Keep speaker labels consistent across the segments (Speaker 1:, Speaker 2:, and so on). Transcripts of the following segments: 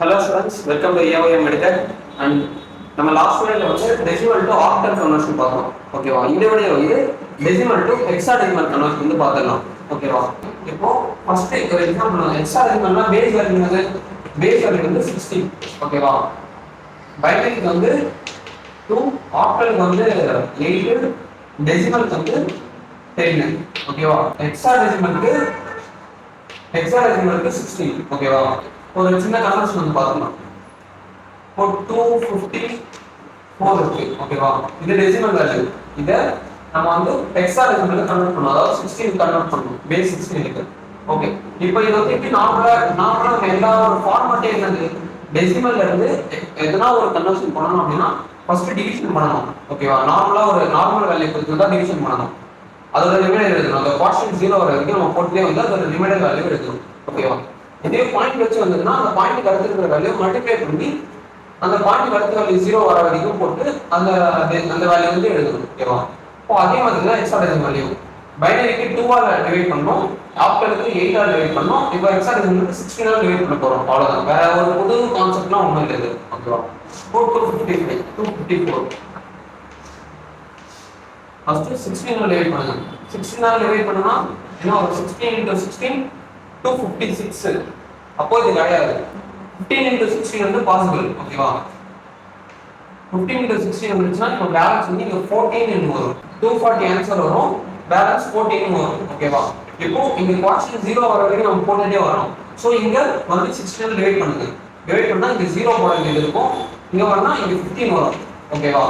Speaker 1: Hello students, welcome to EOM Medical and நம்ம last வீடியோல வந்து டெசிமல் டு ஆக்டல் கன்வர்ஷன் பார்த்தோம். ஓகேவா? இந்த வீடியோ வந்து டெசிமல் டு ஹெக்ஸாடெசிமல் கன்வர்ஷன் வந்து பார்த்துடலாம். ஓகேவா? இப்போ ஃபர்ஸ்ட் ஒரு எக்ஸாம்பிள் ஹெக்ஸாடெசிமல்னா பேஸ் வேல்யூ வந்து 16. ஓகேவா? பைனரிக்கு வந்து 2, ஆக்டலுக்கு வந்து 8, டெசிமலுக்கு வந்து 10. ஓகேவா? ஹெக்ஸாடெசிமலுக்கு 16. ஓகேவா? ஒரு சின்ன கன்வர்ஷன் வந்து பார்க்கலாம். இப்போ 254 இருக்கு. ஓகேவா? இது டெசிமல் வேல்யூ. இத நம்ம வந்து ஹெக்ஸாடெசிமலுக்கு கன்வர்ட் பண்ணனும். அதாவது 16 கன்வர்ட் பண்ணனும். பேஸ் 16 இருக்கு. ஓகே. இப்போ இது வந்து எப்படி நார்மலா நம்ம எல்லா ஃபார்மட்டே என்னது? டெசிமல்ல இருந்து எதனா ஒரு கன்வர்ஷன் பண்ணனும் அப்படினா ஃபர்ஸ்ட் டிவிஷன் பண்ணனும். ஓகேவா? நார்மலா ஒரு நார்மல் வேல்யூ கொடுத்து தான் டிவிஷன் பண்ணனும். அதோட ரிமைண்டர் எழுதணும். அந்த கோஷன் 0 வர வரைக்கும் நம்ம போட்டுட்டே வந்து அதோட ரிமைண்டர் வேல்யூ எழுதணும். ஓகேவா? இதே பாயிண்ட் வச்சு வந்ததுன்னா அந்த பாயிண்ட் அடுத்து இருக்கிற வேல்யூ மல்டிப்ளை பண்ணி அந்த பாயிண்ட் அடுத்த வேல்யூ 0 வர வரைக்கும் போட்டு அந்த வேல்யூ வந்து எழுதணும். ஓகேவா? இப்போ அதே மாதிரி தான் ஹெக்ஸாடெசிமல் வேல்யூ. பைனரிக்கு 2 ஆல டிவைட் பண்ணோம், ஆக்டலுக்கு 8 ஆல டிவைட் பண்ணோம். இப்போ ஹெக்ஸாடெசிமலுக்கு 16 ஆல டிவைட் பண்ண போறோம். அவ்வளவுதான். வேற ஒரு புது கான்செப்ட்லாம் ஒண்ணும் இல்லை. ஓகேவா? 255 254 ஃபர்ஸ்ட் 16 ஆல டிவைட் பண்ணுங்க. 16 ஆல டிவைட் பண்ணா என்ன வரும்? 16 * 16 256. அப்போ இது கிடையாது. 15 * 16 வந்து பாசிபிள். ஓகேவா? 15 * 16 வந்துச்சுன்னா இப்போ பேலன்ஸ் வந்து இங்க 14 ன்னு வரும். 240 ஆன்சர் வரும். பேலன்ஸ் 14 வரும். ஓகேவா? இப்போ இங்க குவாஷன் 0 வர வரைக்கும் நம்ம போட்டுட்டே வரோம். சோ இங்க வந்து 16 ஆல டிவைட் பண்ணுங்க. டிவைட் பண்ணா இங்க 0 போட வேண்டியது இருக்கும். இங்க வரனா இங்க 15 வரும். ஓகேவா?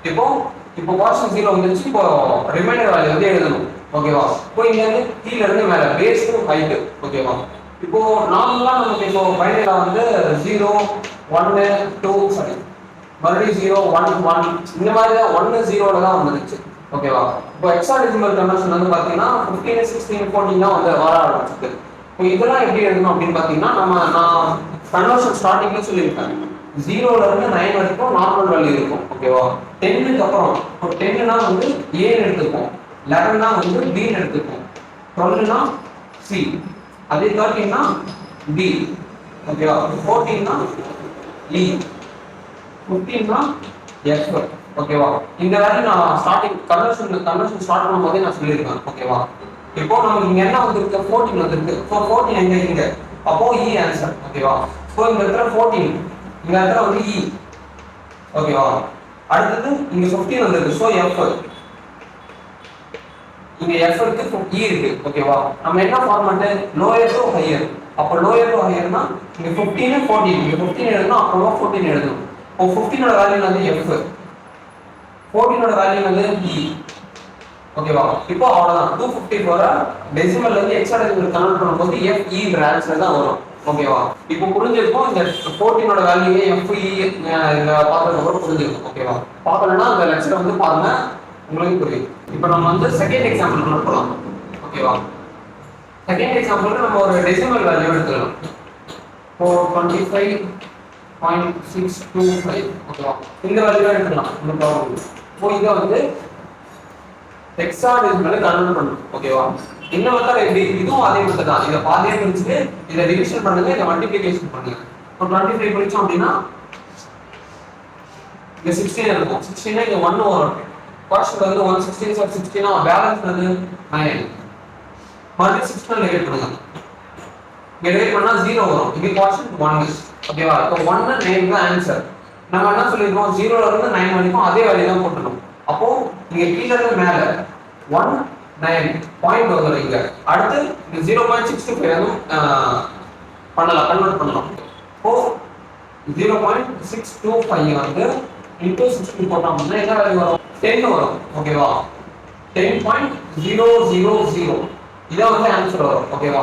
Speaker 1: இப்போ குவாஷன் 0 வந்துருச்சு. இப்போ ரிமைண்டர் வேல்யூ வந்து எழுதணும். ஓகேவா? இப்போ இங்க இருந்து கீழ இருந்து மேல பேஸ் டு ஹைட். ஓகேவா? இப்போ நார்மலா நமக்கு இப்போ பைனரில வந்து 0 1 2 சாரி மறுபடியும் 0 1 1 இந்த மாதிரி தான் 1 0ல தான் வந்துருச்சு. ஓகேவா? இப்போ ஹெக்ஸாடெசிமல் கன்வர்ஷன் வந்து பாத்தீங்கன்னா 15 16 14 தான் வந்து வர ஆரம்பிச்சிருக்கு. இப்போ இதெல்லாம் எப்படி எழுதணும் அப்படின்னு பாத்தீங்கன்னா நான் கன்வர்ஷன் ஸ்டார்டிங்ல சொல்லியிருக்கேன். 0ல இருந்து 9 வரைக்கும் நார்மல் வேல்யூ இருக்கும். ஓகேவா? 10க்கு அப்புறம் இப்போ 10னா வந்து A ன்னு எடுத்துப்போம். 11னா வந்து B ன்னு எடுத்துப்போம். 12னா C. அதே 13னா D. ஓகேவா? 14னா E. 15னா F. ஓகேவா? இந்த வேல்யூ நான் ஸ்டார்டிங் கன்வர்ஷன் ஸ்டார்ட் பண்ணும்போதே நான் சொல்லியிருக்கேன். ஓகேவா? இப்போ நமக்கு இங்க என்ன வந்திருக்கு? 14 வந்திருக்கு. ஸோ 14 எங்க? அப்போ E ஆன்சர். ஓகேவா? ஸோ இந்த இடத்துல 14, இந்த இடத்துல வந்து E. ஓகேவா? அடுத்தது இங்க 15 வந்திருக்கு. So F. இங்க F இருக்கு, E இருக்கு. ஓகேவா? நம்ம என்ன ஃபார்மட்? Lower to higher. அப்ப லோயர் டு ஹையர்னா இங்க 15 14 இங்க 15 எழுதணும், அப்புறமா 14 எழுதணும். இப்போ 15 ஓட வேல்யூ வந்து F, 14 ஓட வேல்யூ வந்து E. ஓகேவா? இப்போ அவ்வளவுதான். 254 டெசிமல்ல இருந்து ஹெக்ஸாடெசிமல் கன்வர்ட் பண்ணும்போது F E ன்ற ஆன்சர் தான் வரும். ஓகேவா? இப்போ புரிஞ்சிருக்கும். இந்த 14 ஓட வேல்யூ F E இந்த பார்த்ததுக்கு அப்புறம் புரிஞ்சிருக்கும். ஓகேவா? பார்க்கலன்னா அந்த லெக்சர் வந்து பாருங்க, உங்களுக்கு புரியும். இப்போ நம்ம வந்து செகண்ட் எக்ஸாம்பிள் போலாம். ஓகேவா? செகண்ட் எக்ஸாம்பிளுக்கு நம்ம ஒரு டெசிமல் வேல்யூ எடுத்துக்கலாம். 425.625. ஓகேவா? இந்த வேல்யூ எடுத்துக்கலாம். இந்த ப்ராப்ளம். இப்போ இத வந்து ஹெக்ஸாடெசிமல்ல கன்வர்ட் பண்ணனும். ஓகேவா? இந்த மெத்தட் எப்படி? இதுவும் அதே மெத்தட் தான். இத பாதியா பிரிச்சுட்டு இத டிவிஷன் பண்ணுங்க, இத மல்டிப்ளிகேஷன் பண்ணுங்க. இப்போ 25 பிரிச்சோம் அப்படினா இங்க 16 இருக்கும். 16 னா இங்க 1 வரும். ஃபர்ஸ்ட் வந்து 116 + 16 பேலன்ஸ் வந்து 9. மறுபடியும் 16 டிவைட் பண்ணுங்க. இங்க டிவைட் பண்ணா 0 வரும். இங்க குவாஷன் 1. ஓகேவா? இப்போ 1 9 தான் ஆன்சர். நம்ம என்ன சொல்லிருக்கோம்? 0ல இருந்து 9 வரைக்கும் அதே வேல்யூ தான் போடணும். அப்போ இங்க கீழ இருந்து மேல 1 9 பாயிண்ட் வரும் இங்க. அடுத்து இந்த 0.65 வந்து பண்ணலாம், கன்வர்ட் பண்ணலாம். இப்போ 0.625 வந்து into 16 போட்டா வந்து என்ன வேல்யூ வரும்? 10 வரும். ஓகேவா? 10.000 இதான் வந்து ஆன்சர் வரும். ஓகேவா?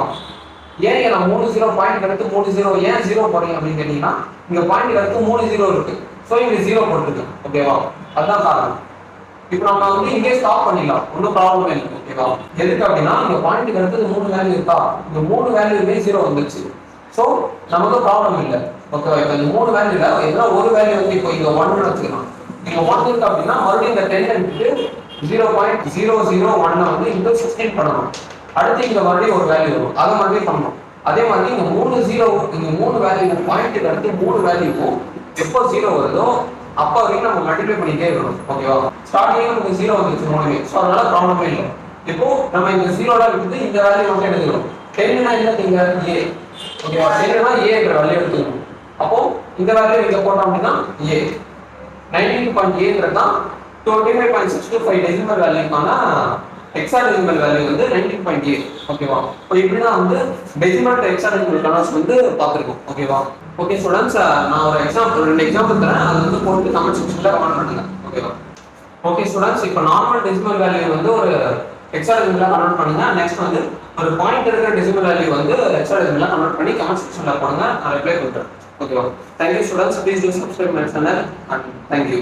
Speaker 1: ஏன் இங்க 30 பாயிண்ட் அடுத்து 30 ஏன் 0 போறீங்க அப்படின்னு கேட்டீங்கன்னா இங்க பாயிண்ட் அடுத்து 30 இருக்கு. சோ இங்க 0 போட்டுருங்க. ஓகேவா? அதான் காரணம். இப்போ நம்ம வந்து இங்கே ஸ்டாப் பண்ணிடலாம். ஒன்றும் ப்ராப்ளம் இல்லை. ஓகேவா? எதுக்கு அப்படின்னா இங்க பாயிண்ட் அடுத்து 3 வேல்யூ இருக்கா? இந்த 3 வேல்யூமே 0 வந்துச்சு. சோ நமக்கு ப்ராப்ளம் இல்லை. ஓகேவா? இப்போ இந்த 3 வேல்யூல ஏதோ ஒரு வேல்யூ வந்து இப்போ இங்க 1 வச்சுக்கலாம். இங்க 1 இருக்கு அப்படின்னா மறுபடியும் இந்த 10 எடுத்து 0.001 வந்து இங்க 16 பண்ணணும். அடுத்து இங்க மறுபடியும் ஒரு வேல்யூ வரும். அதை மறுபடியும் பண்ணணும். அதே மாதிரி இங்க 3 ஜீரோ, இங்க 3 வேல்யூ பாயிண்ட்டுக்கு அடுத்து 3 வேல்யூவும் எப்போ ஜீரோ வருதோ அப்போ வரைக்கும் நம்ம மல்டிப்ளை பண்ணிட்டே இருக்கணும். ஓகேவா? ஸ்டார்டிங்ல நமக்கு ஜீரோ வந்துருச்சு மூணுமே, ஸோ அதனால ப்ராப்ளமே இல்லை. இப்போ நம்ம இந்த ஜீரோலாம் விட்டு இந்த வேல்யூ மட்டும் எடுத்துக்கிறோம். 10னா என்னதுங்க? ஏ. ஓகேவா? 10னா ஏன்ற வேல்யூ எடுத்துக்கணும். அப்போ இந்த வேல்யூ இங்க போட்டோம் அப்படின்னா ஏ. 92.8 தான் 25.625 டெசிமல் வேல்யூக்கான ஹெக்ஸாடெசிமல் வேல்யூ வந்து 19.8. ஓகேவா? இப்போ இப்படிதான் வந்து டெசிமல் டு ஹெக்ஸாடெசிமல் கன்வர்ஷன் வந்து பார்த்துருக்கோம். ஓகேவா? ஓகே ஸ்டூடெண்ட்ஸ், நான் ஒரு எக்ஸாம்பிள் 2 எக்ஸாம்பிள் தரேன், அது வந்து போட்டு கமெண்ட் செக்ஷன்ல கமெண்ட் பண்ணுங்க. ஓகேவா? ஓகே ஸ்டூடெண்ட்ஸ், இப்போ நார்மல் டெசிமல் வேல்யூ வந்து ஒரு ஹெக்ஸாடெசிமலா கன்வெர்ட் பண்ணுங்க. நெக்ஸ்ட் வந்து ஒரு பாயிண்ட் இருக்கிற டெசிமல் வேல்யூ வந்து ஹெக்ஸாடெசிமலா கன்வெர்ட் பண்ணி கமெண்ட் செக்ஷன்ல போடுங்க, நான் ரிப்ளை பண்றேன். ஓகேவா? Thank you students, please to subscribe my channel and thank you.